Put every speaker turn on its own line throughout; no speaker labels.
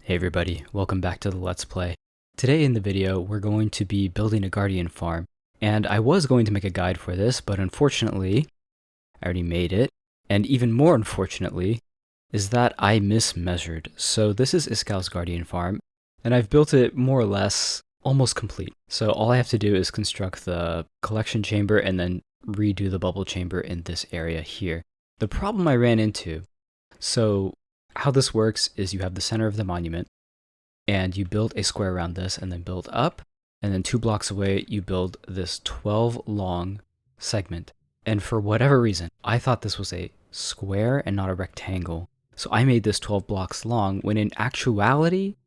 Hey everybody, welcome back to the Let's Play. Today in the video, we're going to be building a guardian farm. And I was going to make a guide for this, but unfortunately, I already made it. And even more unfortunately, is that I mismeasured. So this is Iskal's guardian farm, and I've built it more or less almost complete. So all I have to do is construct the collection chamber and then redo the bubble chamber in this area here. The problem I ran into, so how this works is you have the center of the monument, and you build a square around this, and then build up, and then 2 blocks away, you build this 12 long segment. And for whatever reason, I thought this was a square and not a rectangle. So I made this 12 blocks long, when in actuality,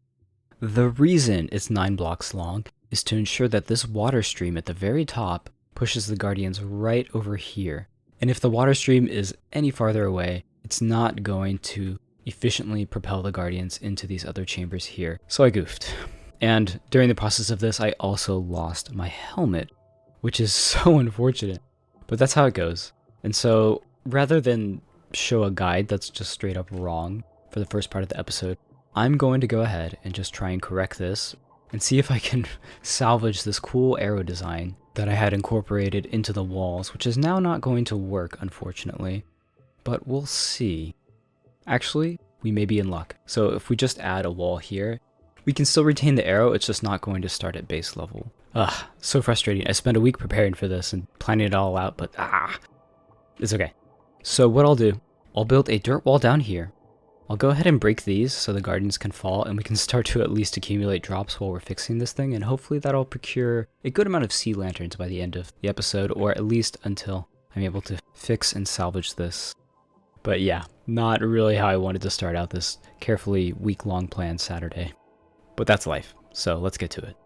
the reason it's 9 blocks long is to ensure that this water stream at the very top pushes the guardians right over here. And if the water stream is any farther away, it's not going to efficiently propel the guardians into these other chambers here. So I goofed. And during the process of this, I also lost my helmet, which is so unfortunate. But that's how it goes. And so rather than show a guide that's just straight up wrong for the first part of the episode, I'm going to go ahead and just try and correct this and see if I can salvage this cool arrow design that I had incorporated into the walls, which is now not going to work, unfortunately. But we'll see. Actually, we may be in luck. So if we just add a wall here, we can still retain the arrow, it's just not going to start at base level. Ugh, so frustrating. I spent a week preparing for this and planning it all out, but it's okay. So what I'll do, I'll build a dirt wall down here. I'll go ahead and break these so the guardians can fall, and we can start to at least accumulate drops while we're fixing this thing, and hopefully that'll procure a good amount of sea lanterns by the end of the episode, or at least until I'm able to fix and salvage this. But yeah, not really how I wanted to start out this carefully week-long planned Saturday. But that's life, so let's get to it.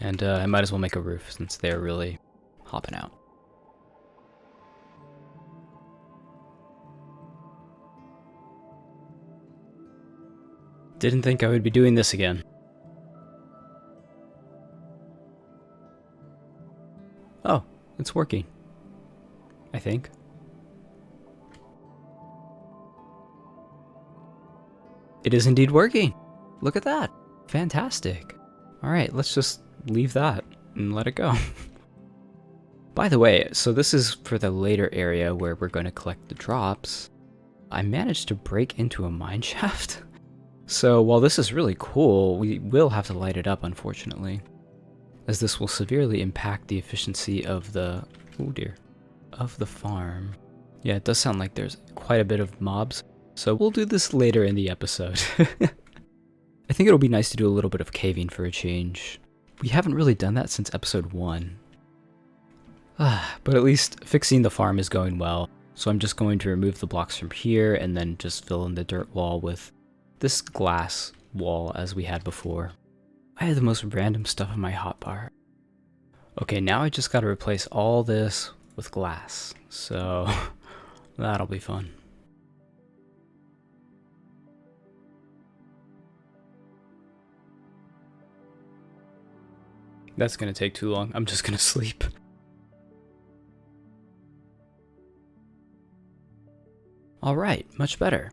And I might as well make a roof since they're really hopping out. Didn't think I would be doing this again. Oh, it's working. I think. It is indeed working. Look at that. Fantastic. All right, let's just leave that and let it go. By the way, so this is for the later area where we're going to collect the drops. I managed to break into a mineshaft. So while this is really cool, we will have to light it up, unfortunately, as this will severely impact the efficiency of the, oh dear, of the farm. Yeah, it does sound like there's quite a bit of mobs. So we'll do this later in the episode. I think it'll be nice to do a little bit of caving for a change. We haven't really done that since episode 1. But at least fixing the farm is going well. So I'm just going to remove the blocks from here and then just fill in the dirt wall with this glass wall as we had before. I had the most random stuff in my hotbar. Okay, now I just gotta replace all this with glass. So that'll be fun. That's gonna take too long. I'm just gonna sleep. Alright, much better.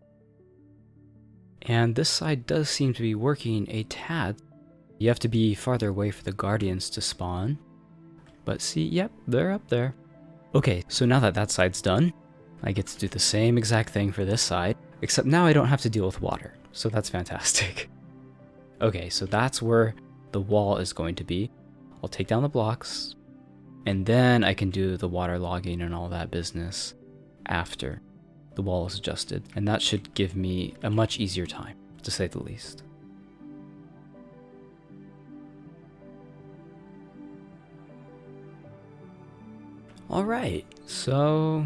And this side does seem to be working a tad. You have to be farther away for the guardians to spawn. But see, yep, they're up there. Okay, so now that that side's done, I get to do the same exact thing for this side, except now I don't have to deal with water. So that's fantastic. Okay, so that's where the wall is going to be. I'll take down the blocks, and then I can do the water logging and all that business after the wall is adjusted, and that should give me a much easier time, to say the least. Alright, so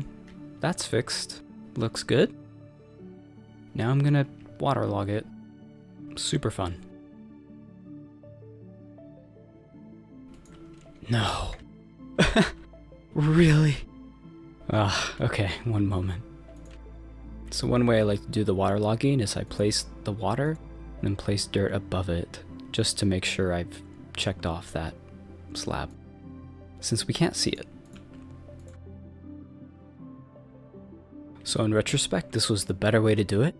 that's fixed. Looks good. Now I'm gonna waterlog it. Super fun. No. Really? Okay, one moment. So one way I like to do the waterlogging is I place the water and then place dirt above it, just to make sure I've checked off that slab, since we can't see it. So in retrospect, this was the better way to do it,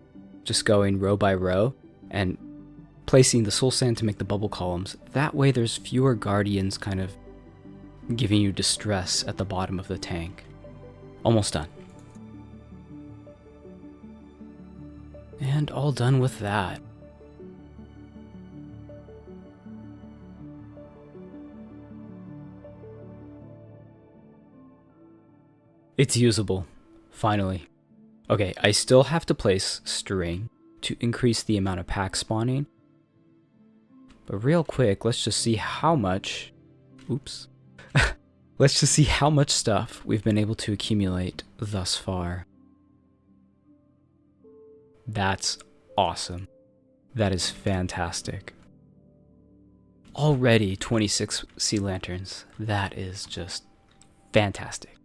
just going row by row and placing the soul sand to make the bubble columns. That way there's fewer guardians kind of giving you distress at the bottom of the tank. Almost done. And all done with that. It's usable, finally. Okay, I still have to place string to increase the amount of packs spawning. But real quick, let's just see how much, oops. Let's just see how much stuff we've been able to accumulate thus far. That's awesome. That is fantastic. Already 26 sea lanterns. That is just fantastic.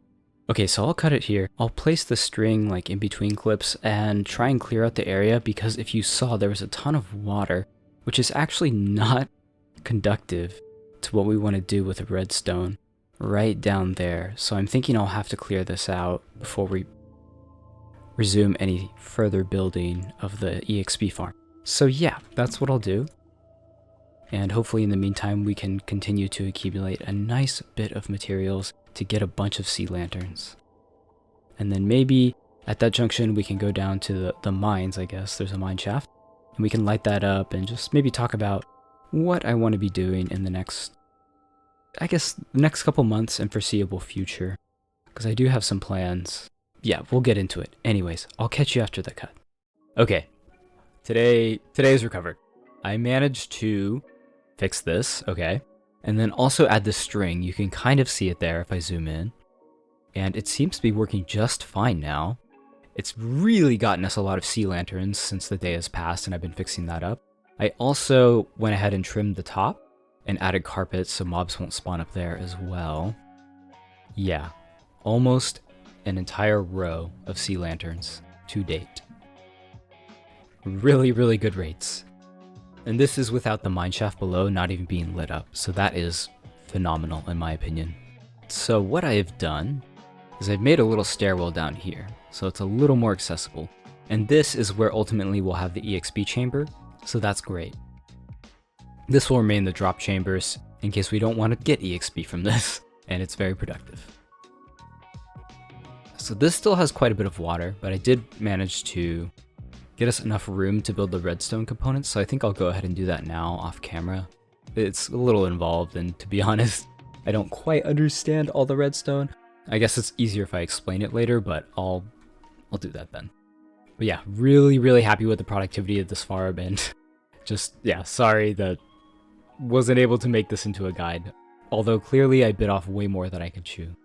Okay, so I'll cut it here. I'll place the string like in between clips and try and clear out the area, because if you saw, there was a ton of water, which is actually not conductive to what we want to do with redstone right down there. So I'm thinking I'll have to clear this out before we resume any further building of the EXP farm. So yeah, that's what I'll do. And hopefully in the meantime, we can continue to accumulate a nice bit of materials to get a bunch of sea lanterns. And then maybe at that junction, we can go down to the mines, I guess. There's a mine shaft. And we can light that up and just maybe talk about what I want to be doing in the next, I guess, next couple months and foreseeable future. Because I do have some plans. Yeah, we'll get into it. Anyways, I'll catch you after the cut. Okay, today's recovered. I managed to fix this, okay? And then also add the string. You can kind of see it there if I zoom in. And it seems to be working just fine now. It's really gotten us a lot of sea lanterns since the day has passed, and I've been fixing that up. I also went ahead and trimmed the top and added carpets so mobs won't spawn up there as well. Yeah, almost an entire row of sea lanterns to date. Really, really good rates. And this is without the mineshaft below not even being lit up, so that is phenomenal in my opinion. So what I have done is I've made a little stairwell down here, so it's a little more accessible. And this is where ultimately we'll have the EXP chamber, so that's great. This will remain the drop chambers in case we don't want to get EXP from this, and it's very productive. So this still has quite a bit of water, but I did manage to get us enough room to build the redstone components, so I think I'll go ahead and do that now off camera. It's a little involved, and to be honest, I don't quite understand all the redstone. I guess it's easier if I explain it later, but I'll do that then. But yeah, really, really happy with the productivity of this farm, and just, yeah, sorry that wasn't able to make this into a guide. Although clearly I bit off way more than I could chew.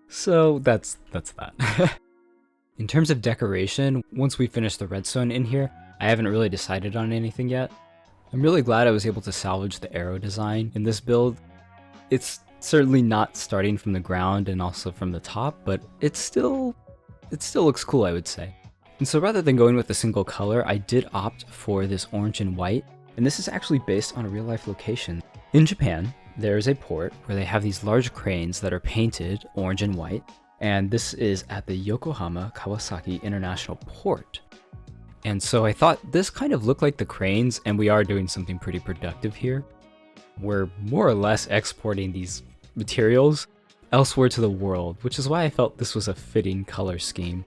So that's that. In terms of decoration, once we finish the redstone in here, I haven't really decided on anything yet. I'm really glad I was able to salvage the arrow design in this build. It's certainly not starting from the ground and also from the top, but it still looks cool, I would say. And so rather than going with a single color, I did opt for this orange and white, and this is actually based on a real life location. In Japan, there is a port where they have these large cranes that are painted orange and white, and this is at the Yokohama Kawasaki International Port. And so I thought this kind of looked like the cranes, and we are doing something pretty productive here. We're more or less exporting these materials elsewhere to the world, which is why I felt this was a fitting color scheme.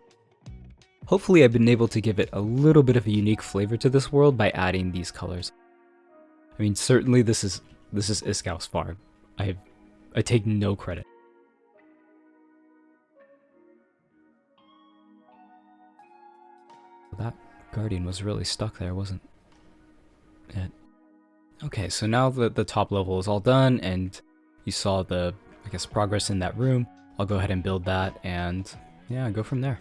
Hopefully I've been able to give it a little bit of a unique flavor to this world by adding these colors. I mean, certainly this is Iskau's farm. I take no credit. That guardian was really stuck there, wasn't it? Okay, so now that the top level is all done and you saw the, I guess, progress in that room, I'll go ahead and build that and yeah, go from there.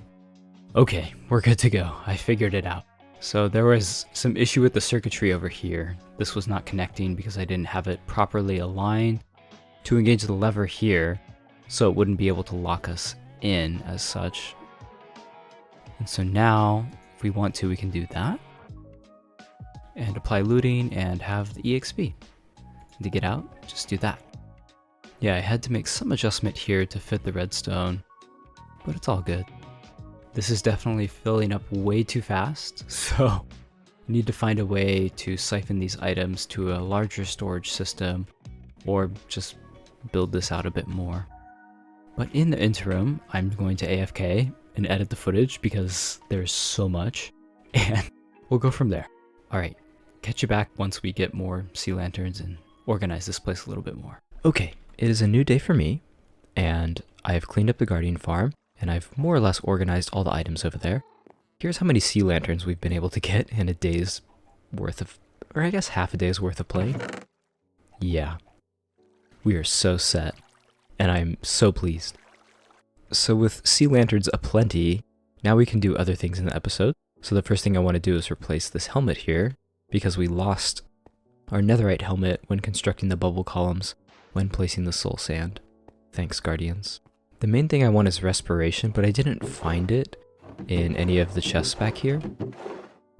Okay, we're good to go. I figured it out. So there was some issue with the circuitry over here. This was not connecting because I didn't have it properly aligned to engage the lever here, so it wouldn't be able to lock us in as such. And so now, if we want to, we can do that. And apply looting and have the EXP. And to get out, just do that. Yeah, I had to make some adjustment here to fit the redstone, but it's all good. This is definitely filling up way too fast, so We need to find a way to siphon these items to a larger storage system, or just build this out a bit more. But in the interim, I'm going to AFK and edit the footage because there's so much, and we'll go from there. Alright, catch you back once we get more sea lanterns and organize this place a little bit more. Okay, it is a new day for me, and I've cleaned up the Guardian farm, and I've more or less organized all the items over there. Here's how many sea lanterns we've been able to get in a day's worth of, or I guess half a day's worth of play. Yeah, we are so set, and I'm so pleased. So with sea lanterns aplenty, now we can do other things in the episode. So the first thing I want to do is replace this helmet here, because we lost our netherite helmet when constructing the bubble columns when placing the soul sand. Thanks, Guardians. The main thing I want is respiration, but I didn't find it in any of the chests back here.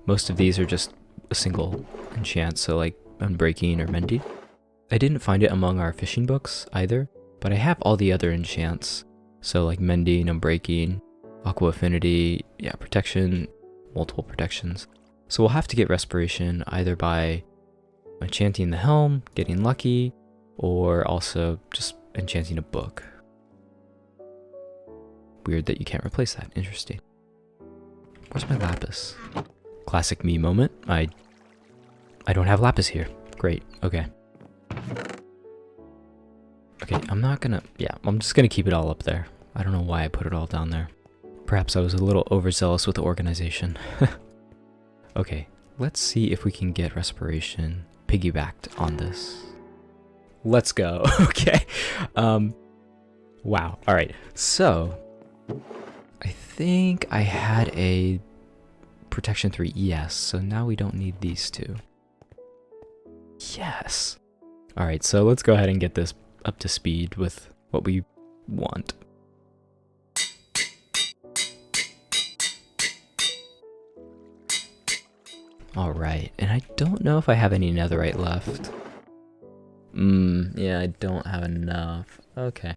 Most of these are just a single enchant, so like unbreaking or mending. I didn't find it among our fishing books either, but I have all the other enchants. So like mending, unbreaking, aqua affinity, yeah, protection, multiple protections. So we'll have to get respiration either by enchanting the helm, getting lucky, or also just enchanting a book. Weird that you can't replace that. Interesting. Where's my lapis? Classic me moment. I don't have lapis here. Great. Okay. Okay, I'm just gonna keep it all up there. I don't know why I put it all down there. Perhaps I was a little overzealous with the organization. Okay, let's see if we can get respiration piggybacked on this. Let's go. Okay. Wow. All right. So, I think I had a protection 3. Yes. So now we don't need these two. Yes. All right. So let's go ahead and get this up to speed with what we want. All right. And I don't know if I have any netherite left. Yeah, I don't have enough. Okay.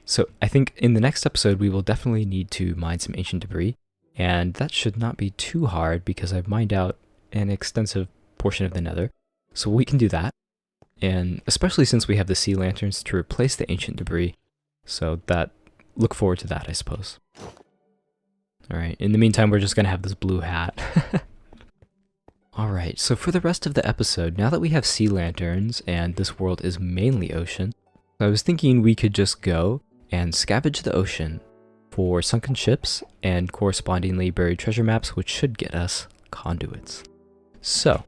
So I think in the next episode, we will definitely need to mine some ancient debris. And that should not be too hard because I've mined out an extensive portion of the nether. So we can do that. And especially since we have the sea lanterns to replace the ancient debris. So look forward to that, I suppose. All right. In the meantime, we're just going to have this blue hat. Alright, so for the rest of the episode, now that we have sea lanterns and this world is mainly ocean, I was thinking we could just go and scavenge the ocean for sunken ships and correspondingly buried treasure maps, which should get us conduits. So,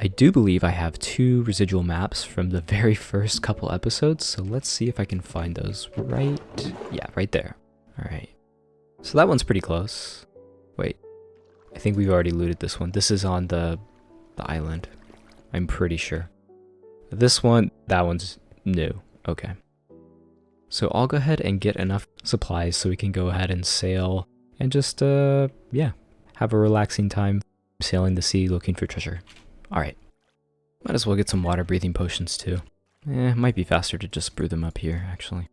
I do believe I have 2 residual maps from the very first couple episodes, so let's see if I can find those right there. Alright, so that one's pretty close. Wait. I think we've already looted this one. This is on the island. I'm pretty sure. This one, that one's new. Okay. So I'll go ahead and get enough supplies so we can go ahead and sail and just, have a relaxing time sailing the sea looking for treasure. Alright. Might as well get some water breathing potions too. It might be faster to just brew them up here, actually.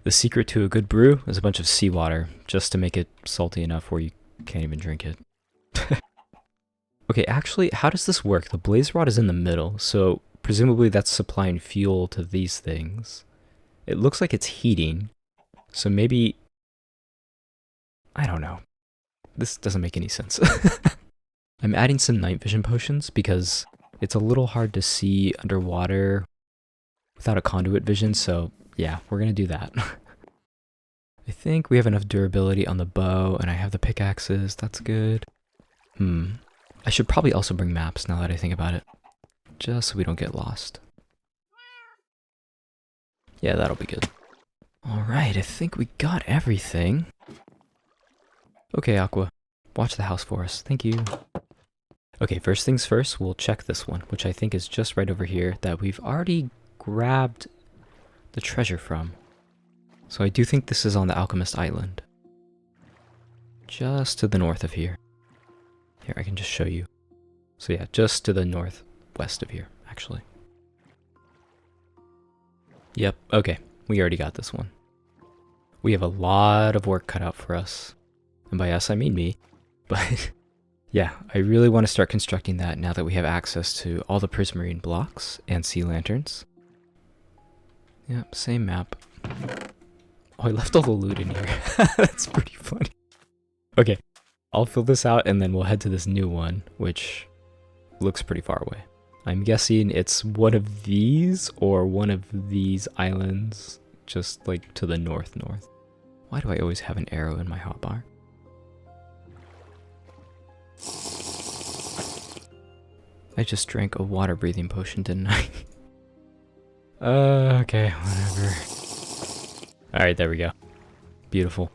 The secret to a good brew is a bunch of seawater, just to make it salty enough where you can't even drink it. Okay, actually, how does this work? The blaze rod is in the middle, so presumably that's supplying fuel to these things. It looks like it's heating, so maybe... I don't know. This doesn't make any sense. I'm adding some night vision potions because it's a little hard to see underwater without a conduit vision, so... yeah, we're gonna do that. I think we have enough durability on the bow, and I have the pickaxes. That's good. I should probably also bring maps now that I think about it. Just so we don't get lost. Yeah, that'll be good. Alright, I think we got everything. Okay, Aqua. Watch the house for us. Thank you. Okay, first things first, we'll check this one, which I think is just right over here, that we've already grabbed the treasure from. So I do think this is on the Alchemist Island. Just to the north of here. Here, I can just show you. So yeah, just to the northwest of here, actually. Yep, okay, we already got this one. We have a lot of work cut out for us. And by us, I mean me. But yeah, I really want to start constructing that now that we have access to all the prismarine blocks and sea lanterns. Yep, same map. Oh, I left all the loot in here. That's pretty funny. Okay, I'll fill this out and then we'll head to this new one, which looks pretty far away. I'm guessing it's one of these or one of these islands, just like to the north. Why do I always have an arrow in my hotbar? I just drank a water breathing potion, didn't I? Okay, whatever. Alright, there we go. Beautiful.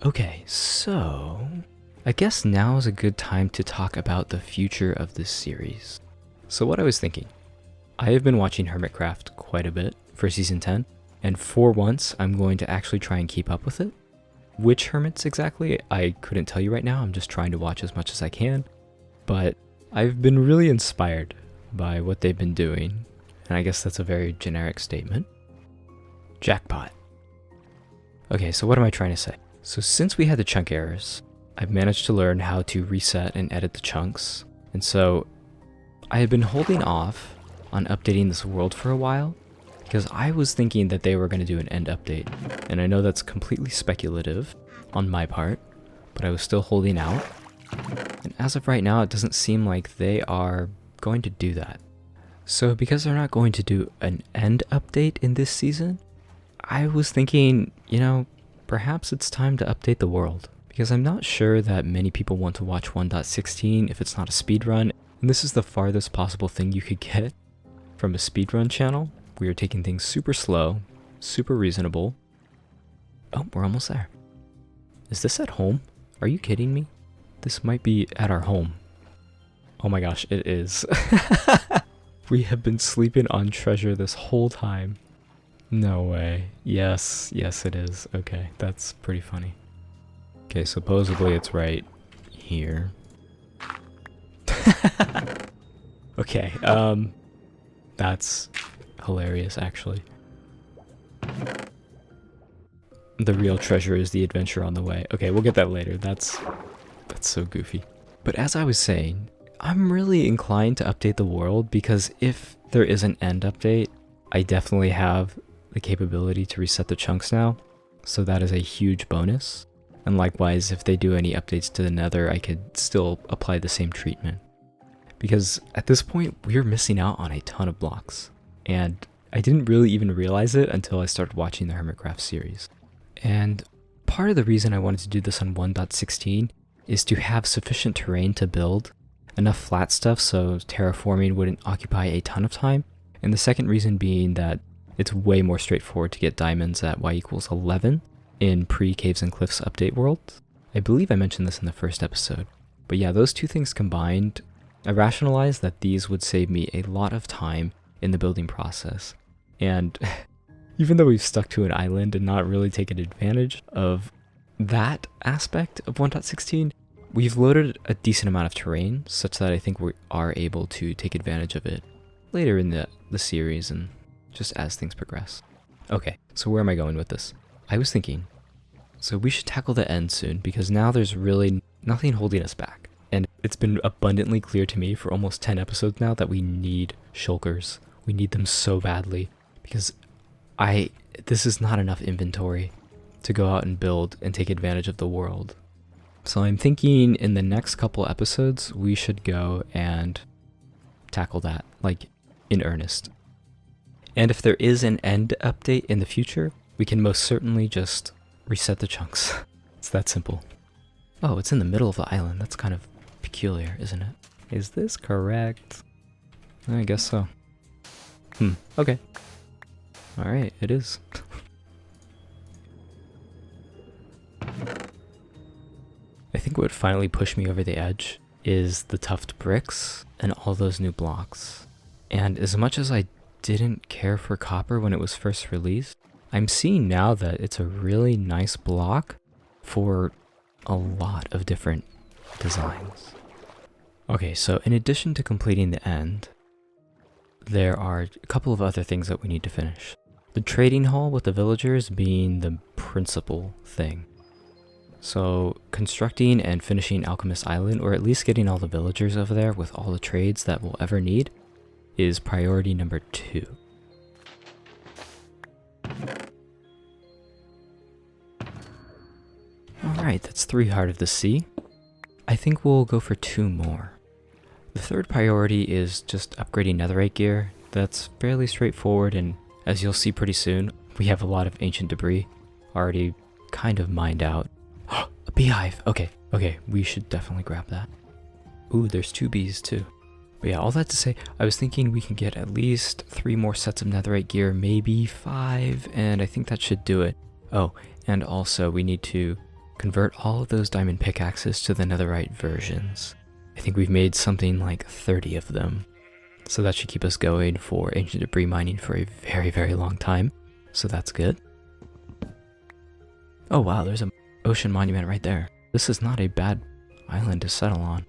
Okay, so I guess now is a good time to talk about the future of this series. So what I was thinking, I have been watching Hermitcraft quite a bit for Season 10, and for once, I'm going to actually try and keep up with it. Which hermits exactly, I couldn't tell you right now, I'm just trying to watch as much as I can, but I've been really inspired by what they've been doing, and I guess that's a very generic statement. Jackpot. Okay, so what am I trying to say? So since we had the chunk errors, I've managed to learn how to reset and edit the chunks, and so I had been holding off on updating this world for a while, because I was thinking that they were going to do an end update, and I know that's completely speculative on my part, but I was still holding out, and as of right now it doesn't seem like they are going to do that. So because they're not going to do an end update in this season, I was thinking, you know, perhaps it's time to update the world, because I'm not sure that many people want to watch 1.16 if it's not a speedrun, and this is the farthest possible thing you could get from a speedrun channel. We are taking things super slow, super reasonable. Oh, we're almost there. Is this at home? Are you kidding me? This might be at our home. Oh my gosh, it is. We have been sleeping on treasure this whole time. No way. Yes, it is. Okay, that's pretty funny. Okay, supposedly it's right here. Okay, that's hilarious, actually. The real treasure is the adventure on the way. Okay, we'll get that later. That's so goofy. But as I was saying, I'm really inclined to update the world because if there is an end update, I definitely have the capability to reset the chunks now. So that is a huge bonus. And likewise, if they do any updates to the Nether, I could still apply the same treatment. Because at this point, we're missing out on a ton of blocks. And I didn't really even realize it until I started watching the Hermitcraft series. And part of the reason I wanted to do this on 1.16 is to have sufficient terrain to build, enough flat stuff so terraforming wouldn't occupy a ton of time, and the second reason being that it's way more straightforward to get diamonds at y=11 in pre-Caves and Cliffs update world. I believe I mentioned this in the first episode. But yeah, those two things combined, I rationalized that these would save me a lot of time in the building process. And even though we've stuck to an island and not really taken advantage of that aspect of 1.16, we've loaded a decent amount of terrain such that I think we are able to take advantage of it later in the series and just as things progress. Okay, so where am I going with this? I was thinking, so we should tackle the end soon because now there's really nothing holding us back. And it's been abundantly clear to me for almost 10 episodes now that we need shulkers. We need them so badly because this is not enough inventory to go out and build and take advantage of the world. So I'm thinking in the next couple episodes, we should go and tackle that, like, in earnest. And if there is an end update in the future, we can most certainly just reset the chunks. It's that simple. Oh, it's in the middle of the island. That's kind of peculiar, isn't it? Is this correct? I guess so. Okay. Alright, it is. I think what finally pushed me over the edge is the tuft bricks and all those new blocks. And as much as I didn't care for copper when it was first released, I'm seeing now that it's a really nice block for a lot of different designs. Okay, so in addition to completing the end, there are a couple of other things that we need to finish. The trading hall with the villagers being the principal thing. So constructing and finishing Alchemist Island, or at least getting all the villagers over there with all the trades that we'll ever need, is priority number 2. Alright, that's 3 Heart of the Sea. I think we'll go for 2 more. The third priority is just upgrading netherite gear. That's fairly straightforward, and as you'll see pretty soon, we have a lot of ancient debris already kind of mined out. A beehive! Okay, we should definitely grab that. Ooh, there's 2 bees too. But yeah, all that to say, I was thinking we can get at least 3 more sets of netherite gear, maybe 5, and I think that should do it. Oh, and also we need to convert all of those diamond pickaxes to the netherite versions. I think we've made something like 30 of them. So that should keep us going for ancient debris mining for a very, very long time. So that's good. Oh wow, there's an ocean monument right there. This is not a bad island to settle on.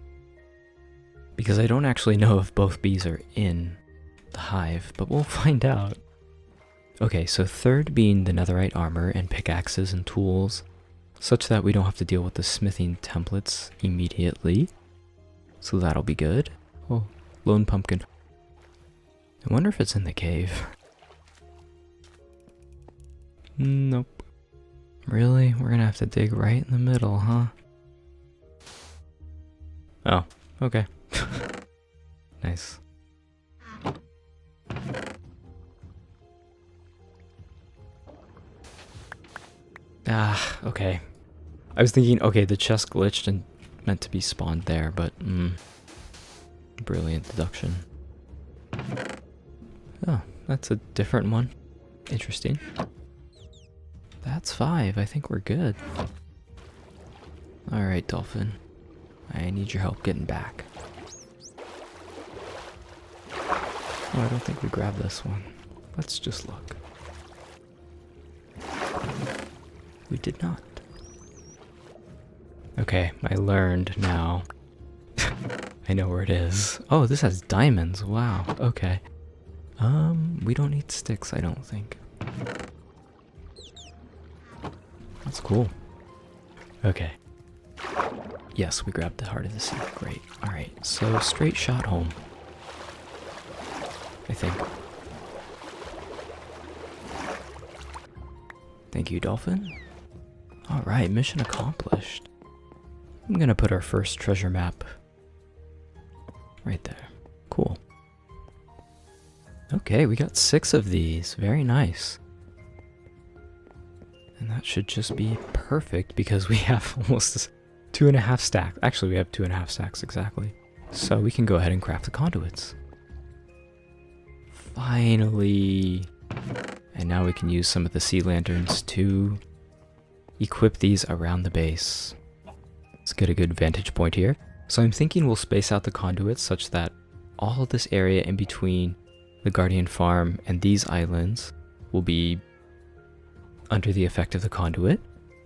Because I don't actually know if both bees are in the hive, but we'll find out. Okay, so third being the netherite armor and pickaxes and tools, such that we don't have to deal with the smithing templates immediately. So that'll be good. Oh, lone pumpkin. I wonder if it's in the cave. Nope. Really? We're gonna have to dig right in the middle, huh? Oh, okay. Nice. Ah, okay. I was thinking, okay, the chest glitched and meant to be spawned there, but brilliant deduction. Oh, that's a different one. Interesting. That's 5. I think we're good. Alright, Dolphin. I need your help getting back. Oh, I don't think we grabbed this one. Let's just look. We did not. Okay, I learned now. I know where it is. Oh, this has diamonds. Wow. Okay. We don't need sticks, I don't think. That's cool. Okay. Yes, we grabbed the Heart of the Sea. Great. Alright, so straight shot home. I think. Thank you, Dolphin. Alright, mission accomplished. I'm gonna put our first treasure map right there. Cool. Okay, we got 6 of these. Very nice. And that should just be perfect because we have almost 2.5 stacks. Actually, we have 2.5 stacks exactly. So we can go ahead and craft the conduits. Finally. And now we can use some of the sea lanterns to equip these around the base. Let's get a good vantage point here. So I'm thinking we'll space out the conduits such that all of this area in between the Guardian Farm and these islands will be under the effect of the conduit.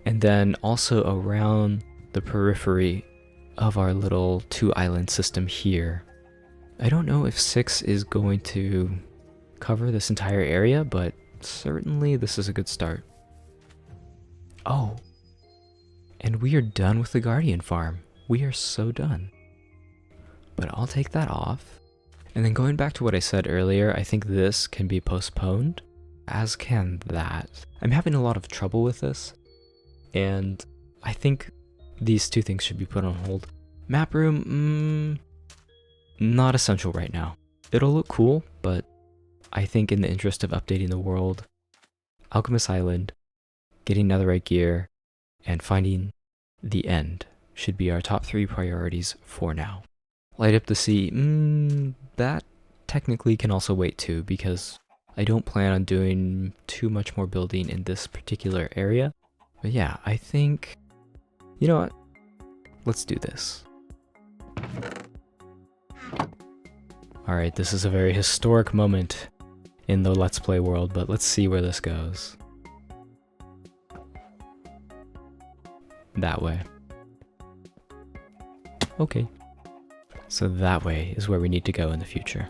And then also around the periphery of our little 2-island system here. I don't know if 6 is going to cover this entire area, but certainly this is a good start. Oh, and we are done with the Guardian Farm. We are so done. But I'll take that off. And then going back to what I said earlier, I think this can be postponed, as can that. I'm having a lot of trouble with this, and I think these 2 things should be put on hold. Map room, not essential right now. It'll look cool, but I think in the interest of updating the world, Alchemist Island, getting netherite gear, and finding the end should be our top 3 priorities for now. Light up the sea, that technically can also wait too, because I don't plan on doing too much more building in this particular area. But yeah, I think, you know what? Let's do this. Alright, this is a very historic moment in the Let's Play world, but let's see where this goes. That way. Okay. So that way is where we need to go in the future.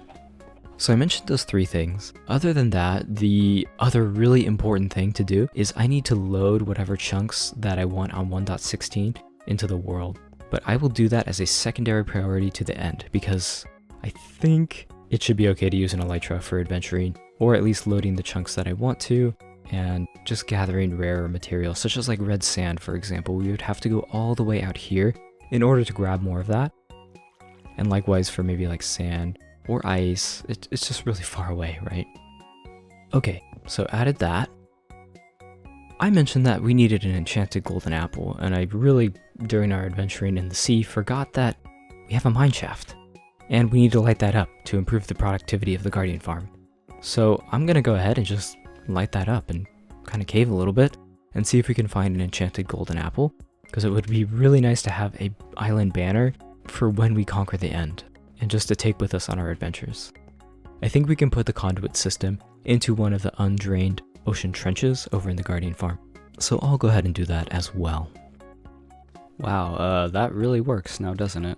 So I mentioned those 3 things. Other than that, the other really important thing to do is I need to load whatever chunks that I want on 1.16 into the world. But I will do that as a secondary priority to the end because I think it should be okay to use an elytra for adventuring, or at least loading the chunks that I want to, and just gathering rarer materials, such as like red sand, for example. We would have to go all the way out here in order to grab more of that. And likewise for maybe like sand or ice, it's just really far away, right? Okay, so added that. I mentioned that we needed an enchanted golden apple, and I really, during our adventuring in the sea, forgot that we have a mineshaft. And we need to light that up to improve the productivity of the guardian farm. So I'm gonna go ahead and just light that up and kind of cave a little bit and see if we can find an enchanted golden apple, because it would be really nice to have a island banner for when we conquer the end, and just to take with us on our adventures. I think we can put the conduit system into one of the undrained ocean trenches over in the guardian farm. So I'll go ahead and do that as well. Wow, that really works now, doesn't it?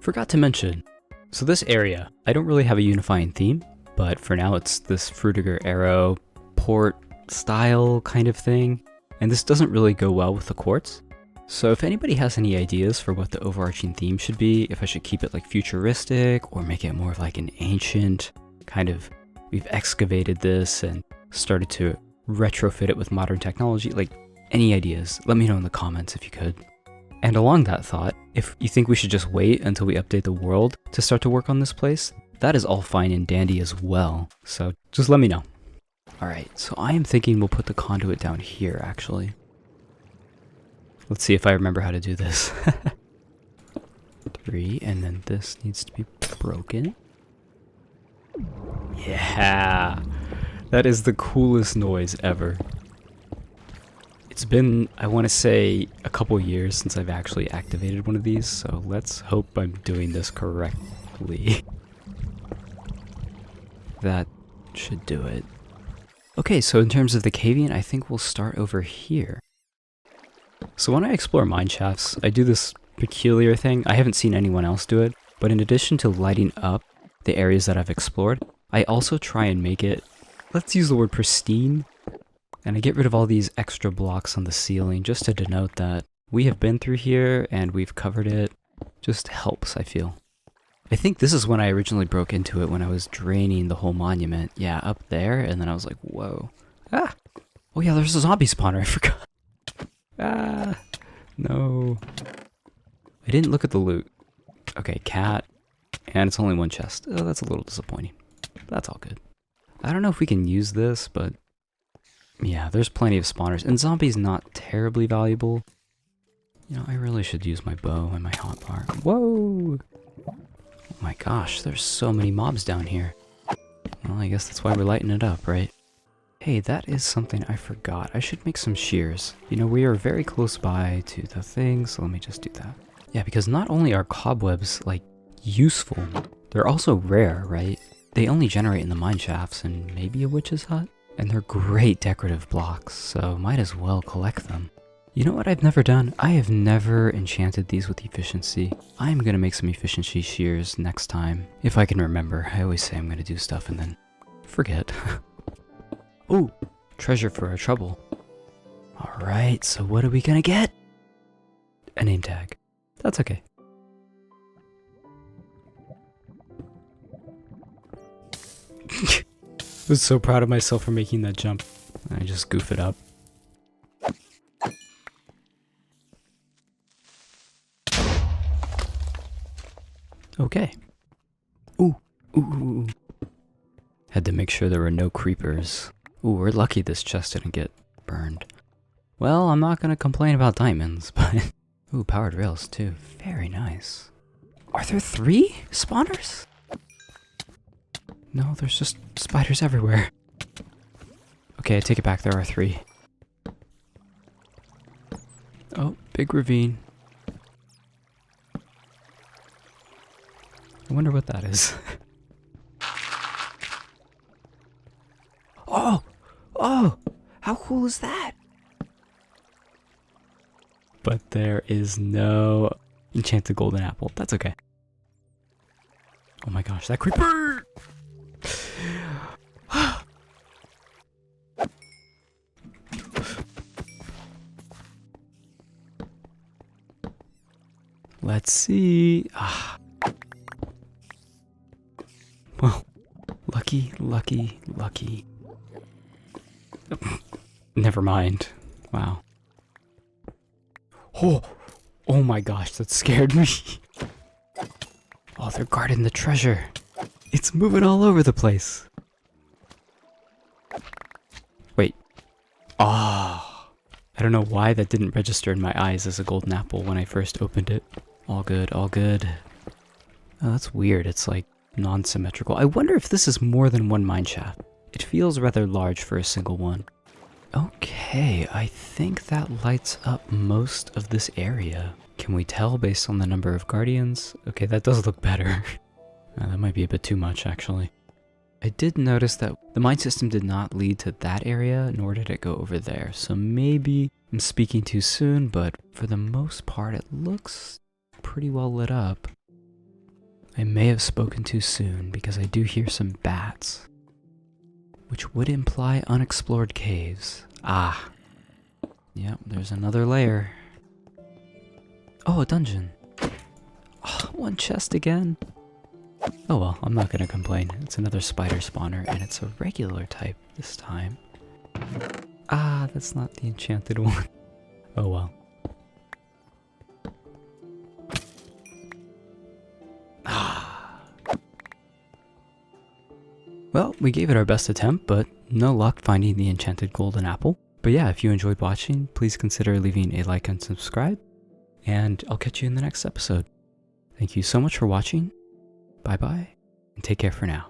Forgot to mention, so this area, I don't really have a unifying theme, but for now it's this Frutiger Arrow port style kind of thing, and this doesn't really go well with the quartz. So if anybody has any ideas for what the overarching theme should be, if I should keep it like futuristic or make it more of like an ancient kind of, we've excavated this and started to retrofit it with modern technology, like any ideas, let me know in the comments if you could. And along that thought, if you think we should just wait until we update the world to start to work on this place, that is all fine and dandy as well. So just let me know. Alright, so I am thinking we'll put the conduit down here actually. Let's see if I remember how to do this. 3, and then this needs to be broken. Yeah! That is the coolest noise ever. It's been, I want to say, a couple years since I've actually activated one of these, so let's hope I'm doing this correctly. That should do it. Okay, so in terms of the caving, I think we'll start over here. So when I explore mineshafts, I do this peculiar thing. I haven't seen anyone else do it, but in addition to lighting up the areas that I've explored, I also try and make it, let's use the word pristine, and I get rid of all these extra blocks on the ceiling just to denote that we have been through here and we've covered it. Just helps, I feel. I think this is when I originally broke into it, when I was draining the whole monument. Yeah, up there, and then I was like, whoa. Ah! Oh yeah, there's a zombie spawner, I forgot. Ah! No. I didn't look at the loot. Okay, cat. And it's only one chest. Oh, that's a little disappointing. That's all good. I don't know if we can use this, but yeah, there's plenty of spawners. And zombies not terribly valuable. You know, I really should use my bow and my hotbar. Whoa! Oh my gosh, there's so many mobs down here. Well, I guess that's why we're lighting it up, right? Hey, that is something I forgot. I should make some shears. You know, we are very close by to the thing, so let me just do that. Yeah, because not only are cobwebs, like, useful, they're also rare, right? They only generate in the mine shafts and maybe a witch's hut. And they're great decorative blocks, so might as well collect them. You know what I've never done? I have never enchanted these with efficiency. I'm gonna make some efficiency shears next time, if I can remember. I always say I'm gonna do stuff and then forget. Oh, treasure for our trouble. Alright, so what are we gonna get? A name tag. That's okay. I was so proud of myself for making that jump. I just goof it up. Okay. Ooh. Ooh. Had to make sure there were no creepers. Ooh, we're lucky this chest didn't get burned. Well, I'm not gonna complain about diamonds, but... Ooh, powered rails too. Very nice. Are there 3 spawners? No, there's just spiders everywhere. Okay, I take it back, there are 3. Oh, big ravine. I wonder what that is. Oh! Oh! How cool is that? But there is no enchanted golden apple. That's okay. Oh my gosh, that creeper! Let's see. Ah. Well, lucky, lucky, lucky. Never mind. Wow. Oh my gosh, that scared me. Oh, they're guarding the treasure. It's moving all over the place. Wait. Ah. I don't know why that didn't register in my eyes as a golden apple when I first opened it. All good, all good. Oh, that's weird. It's like non-symmetrical. I wonder if this is more than one mineshaft. It feels rather large for a single one. Okay, I think that lights up most of this area. Can we tell based on the number of guardians? Okay, that does look better. That might be a bit too much, actually. I did notice that the mine system did not lead to that area, nor did it go over there. So maybe I'm speaking too soon, but for the most part, it looks pretty well lit up. I may have spoken too soon because I do hear some bats, which would imply unexplored caves. Ah. Yep, there's another layer. Oh, a dungeon. Oh, one chest again. Oh well, I'm not gonna complain. It's another spider spawner, and it's a regular type this time. Ah, that's not the enchanted one. Oh well. Ah. Well, we gave it our best attempt, but no luck finding the enchanted golden apple. But yeah, if you enjoyed watching, please consider leaving a like and subscribe, and I'll catch you in the next episode. Thank you so much for watching. Bye-bye, and take care for now.